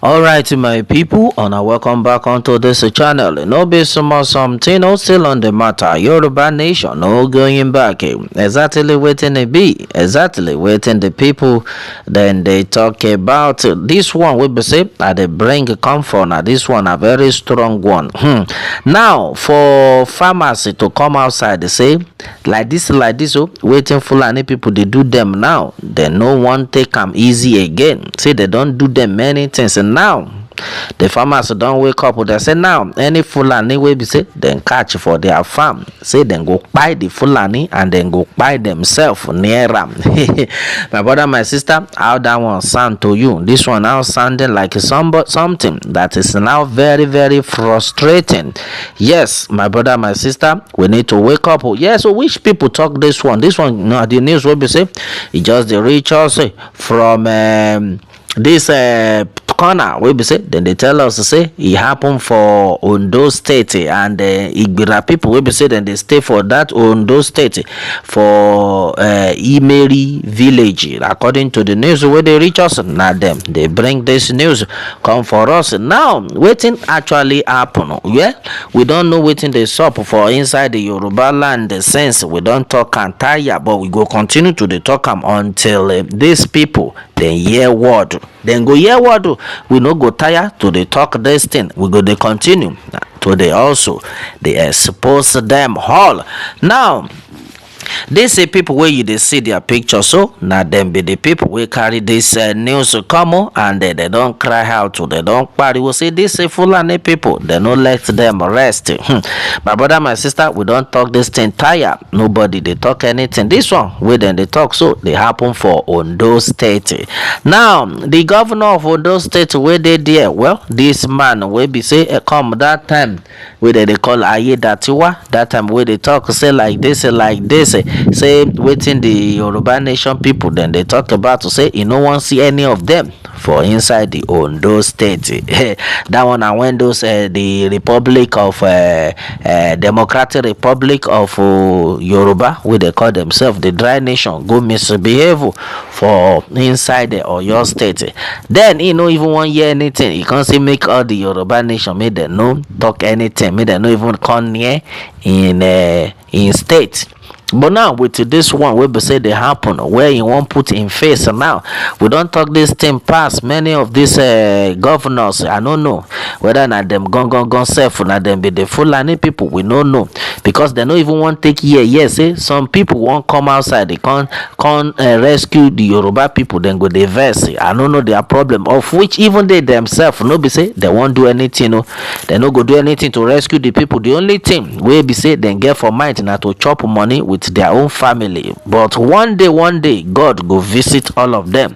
Alright, my people, and welcome back onto this channel. No be something, no still on the matter. Yoruba nation, no going back. Exactly waiting it be, exactly waiting the people. Then they talk about this one. We be say, they bring comfort. Now this one a very strong one. Now for pharmacy to come outside, they say like this, oh, waiting for any people. They do them now. They no one take them easy again. Say they don't do them many things. And now the farmers don't wake up. They say now any Fulani way be say then catch for their farm. Say then go buy the Fulani and then go buy themselves near them. My brother, my sister, how that one sound to you? This one now sounding like something that is now very, very frustrating. Yes, my brother, my sister, we need to wake up. Yes, so which people talk this one? This one, the news will be say it just the reach us from this corner we be say then they tell us to say it happened for Ondo State and Igboho people we be say then they stay for that Ondo State for Imeri village. According to the news where they reach us, now them they bring this news come for us. Now waiting actually happen. Yeah, we don't know waiting the sup for inside the Yoruba land. The sense we don't talk and tire, but we go continue to the talk until these people then hear word. Then go hear word. We no go tire to the talk this thing. We go they continue to they also they expose them all. Now they say people where you they see their picture, so now them be the people we carry this news come on and they don't cry out to they don't party. We say this say Fulani people they no let them rest. My brother, my sister, we don't talk this thing tire. Nobody they talk anything. This one where then they talk so they happen for Ondo State. Now the governor of Ondo State where they there, well this man will be say come that time where they call Ayedatiwa. That time where they talk say like this say waiting the Yoruba nation people, then they talk about to say you no one see any of them for inside the Ondo State. That one and when those the Republic of Democratic Republic of Yoruba, where they call themselves the dry nation, go misbehave for inside the Oyo State. Then you know even one year anything, you can't see make all the Yoruba nation make them no talk anything, make them no even come near in state. But now with this one we be say they happen where you won't put in face. And now we don't talk this thing past many of these governors. I don't know whether not them gone self or not them be the Fulani people. We don't know because they don't even want to take year. Yes, some people won't come outside. They can't rescue the Yoruba people. Then go the verse. I don't know their problem of which even they themselves no be say they won't do anything. No, they no go do anything to rescue the people. The only thing we be say then get for mind not to chop money with their own family. But one day God go visit all of them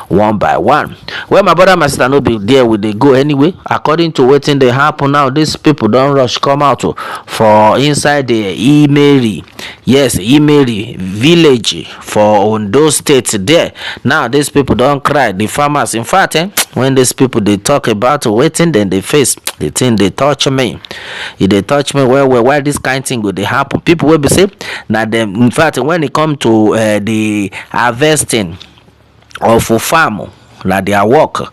one by one. Well, my brother, my sister no be there will they go anyway. According to waiting they happen now, these people don't rush come out for inside the Imeri. Yes, Imeri village for Ondo State there. Now these people don't cry. The farmers, in fact, when these people they talk about waiting, then they face the thing they touch me. If they touch me, well, why this kind of thing would they happen? People will be say now them. In fact, when it come to the harvesting of farm, like their work.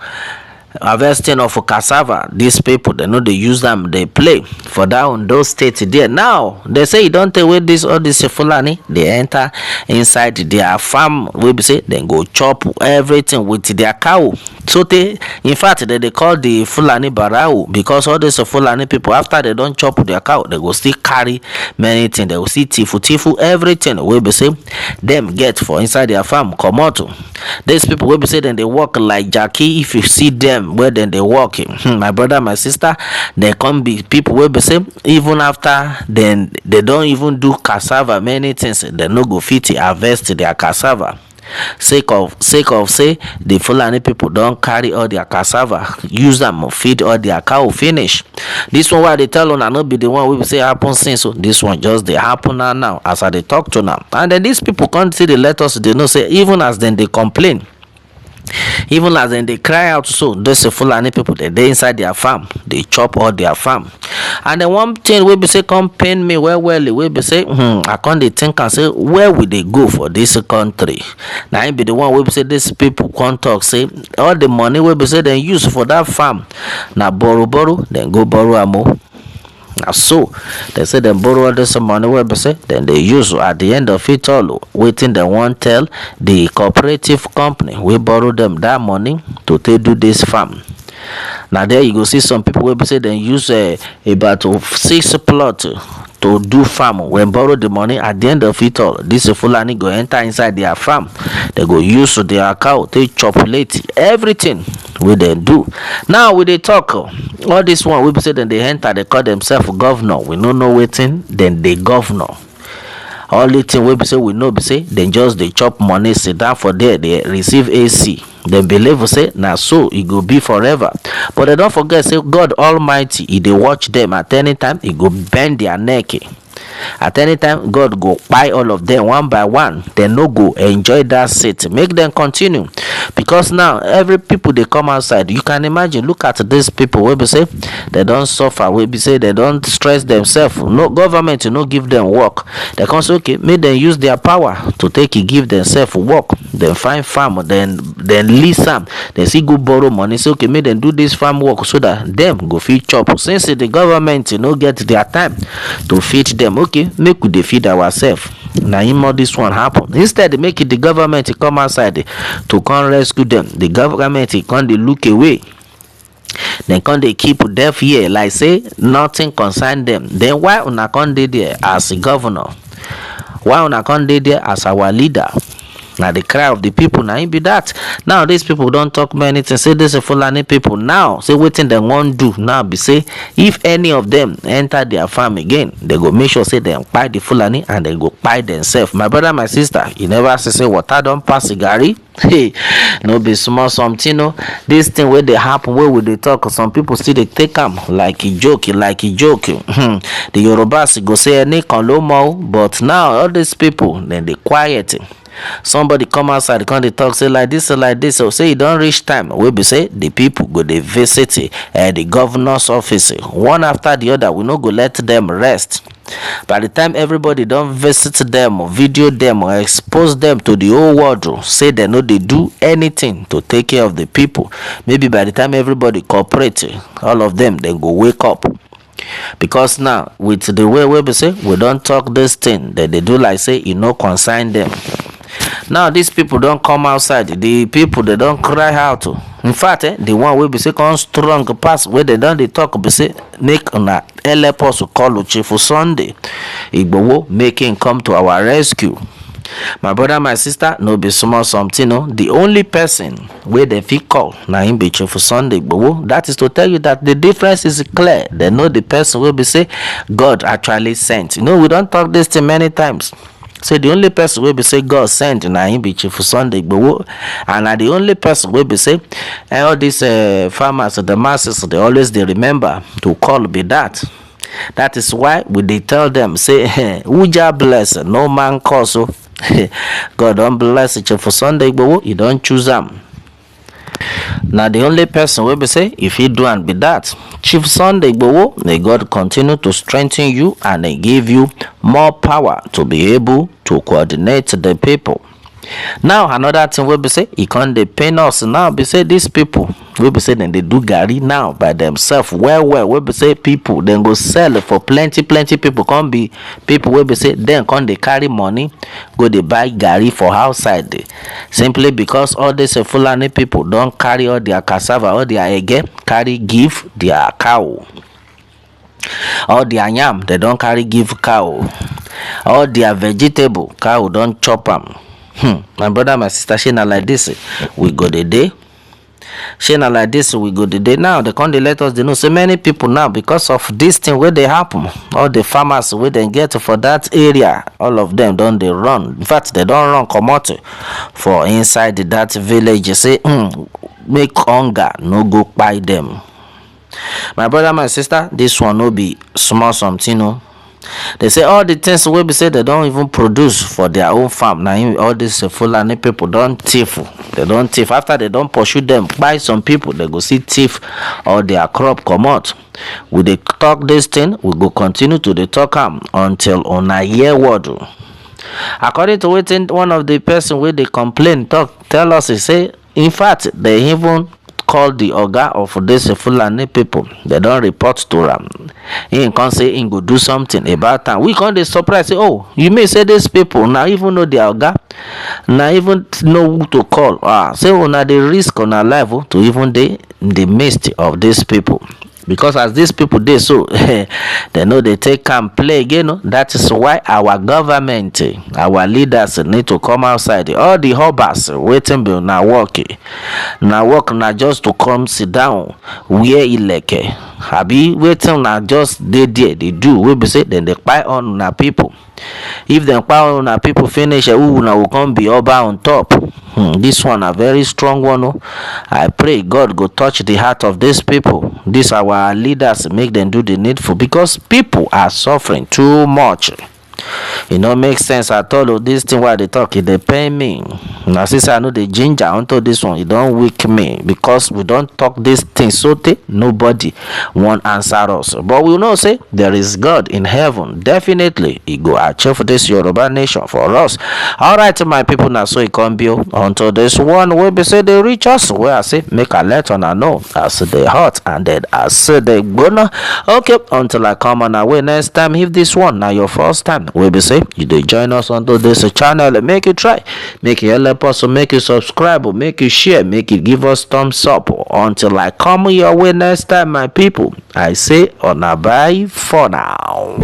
Harvesting of cassava, these people they know they use them, they play for that on those states there. Now they say you don't take away this all this Fulani, they enter inside their farm, we be say then go chop everything with their cow. So they in fact they call the Fulani Barau because all these Fulani people after they don't chop their cow, they go still carry many things, they will see tifu everything we be say them get for inside their farm come out. These people will be say then they walk like Jackie. If you see them where then they walking, my brother, my sister, they come be people will be say even after then they don't even do cassava many things, they no go fit harvest their cassava. Sake of say the Fulani people don't carry all their cassava, use them feed all their cow finish. This one why they tell on and not be the one we say happen since. So this one just they happen now as I they talk to now. And then these people can't see the letters, they know say even as then they complain. Even as dem dey cry out so, those Fulani people dey inside their farm, dey chop all their farm. And then one thing wey be say come pain me well well, wey be say I come dey think am say where we dey go for this country. Na im be the one wey be say these people come talk say all the money wey be say dem use for that farm na borrow dem go borrow am o. Na so dem say dem borrow all this money wey be say dem dey use at the end of it all. Wetin dem wan tell the cooperative company wey borrow dem that money to take do this farm. Na there you go see some people wey be say dem use about 6 plot to do farm. When borrow the money, at the end of it all, this Fulani go enter inside their farm. They go use their cow, take chocolate, everything wey dem do. Now we dey talk all this one wey be say dem dey enter, they call themselves governor. We no know wetin dem dey governor. Only thing wey be say we know be say dem just dey chop money, sit down for there, they receive AC. Dem believe say na so e go be forever. But they don't forget say God Almighty, He dey watch them. At any time He go bend their neck. At any time God go buy all of them one by one. They no go enjoy that seat. Make them continue, because now every people they come outside. You can imagine, look at these people wey be say they don't suffer, wey be say they don't stress themselves. No government no give them work. They come say okay, make them use their power to take give themselves work. Then find farm, then lease am. Then see go borrow money. Say okay, make them do this farm work so that them go feed chop. Since the government no get their time to feed them, okay, make we dey feed ourselves. Na him all this one happen. Instead make it the government come outside to come rescue them. The government come dey look away. Then come dey keep deaf ear like say nothing concern them. Then why una come dey there as a governor? Why una come dey there as our leader? Now the cry of the people, now it be that. Now these people don't talk many things. Say this is Fulani people now. Say wetin dem wan do now be say if any of them enter their farm again, they go make sure say dem kpai the Fulani and they go kpai themselves. My brother, my sister, you never say water don't pass garri. Hey, no be small something. No, this thing where they happen, where we dey talk, some people still they take them like a joke, The Yorubas go say any kan lo mo, but now all these people then they quiet. Somebody come outside, come they talk, say like this, so say it don't reach time. We be say the people go they visit the governor's office one after the other. We no go let them rest. By the time everybody don't visit them, video them, or expose them to the whole world, say they know they do anything to take care of the people. Maybe by the time everybody cooperate, all of them then go wake up. Because now with the way we be say we don't talk this thing that they do, like say no consign them. Now these people don't come outside. The people they don't cry out. In fact, the one will be say come strong pass where they don't they talk be say make una help us to call Chief Sunday Igboho, make him come to our rescue. My brother, my sister, no be small something. No, the only person where they fit call now him be Chief Sunday Igboho. That is to tell you that the difference is clear. They know the person will be say God actually sent. You know, we don't talk this thing many times. So the only person will be say God sent na him be Chief Sunday Igboho, and na the only person will be say all these farmers, the masses, they always they remember to call be that. That is why we they tell them say Uja bless, no man curse. So God don't bless Chief Sunday Igboho, you don't choose them. Now the only person will be say if he do and be that. Chief Sunday Igboho, may God continue to strengthen you and give you more power to be able to coordinate the people. Now another thing will be say he can't depend us now. Be say these people will be say then they do garri now by themselves. Well, will be say people then go sell for plenty people. Can't be people will be say then can't they carry money go they buy garri for outside. Simply because all these Fulani people don't carry all their cassava or their ege, carry give their cow. All their yam they don't carry give cow. All their vegetable cow don't chop them. My brother, my sister, she not like this. We go the day. She not like this. We go the day. Now they can't let us. They know so many people now because of this thing where they happen. All the farmers where they get for that area, all of them don't they run. In fact, they don't run come out for inside that village. You say make hunger no go buy them. My brother, my sister, this one no be small something. No. They say all the things wey be say they don't even produce for their own farm. Now all these Fulani people don't thief. They don't thief. After they don't pursue them, buy some people, they go see thief or their crop come out. We dey talk this thing, we go continue to dey talk am until una hear word. According to wetin one of the person wey dey complain tell us, he say in fact they even call the oga of this Fulani people. They don report to am. He come say he go do something about am. We come dey surprise say, oh, you mean say these people na even know their oga, na even know who to call. Say una dey risk una life to even dey in the midst of these people. Because as these people dey so, they know they take am play again. That is why our government, our leaders need to come outside. All the hobas waiting be na work. Na work na just to come sit down where ileke. Abi waiting na just dey there. They do. We be say then they buy on na people. If them buy on na people finish, who na will come be oba on top. This one a very strong one. Oh. I pray God go touch the heart of these people. These our leaders, make them do the needful, because people are suffering too much. It no make sense at all. Oh, this thing why they talk, it dey pain me. Now since I know the ginger onto this one, it don't weak me, because we don't talk this thing so nobody won't answer us. But we know say there is God in heaven. Definitely he go achieve this Yoruba nation for us. Alright, my people, now so it can be until this one will be say they reach us, where I say make a let on I know as they hot and then as they gonna. Okay, until I come on away next time. If this one now your first time, we be say you dey join us onto this channel, make you try, make you help us, make you subscribe, make you share, make you give us thumbs up. Until I come your way next time, my people, I say on a bye for now.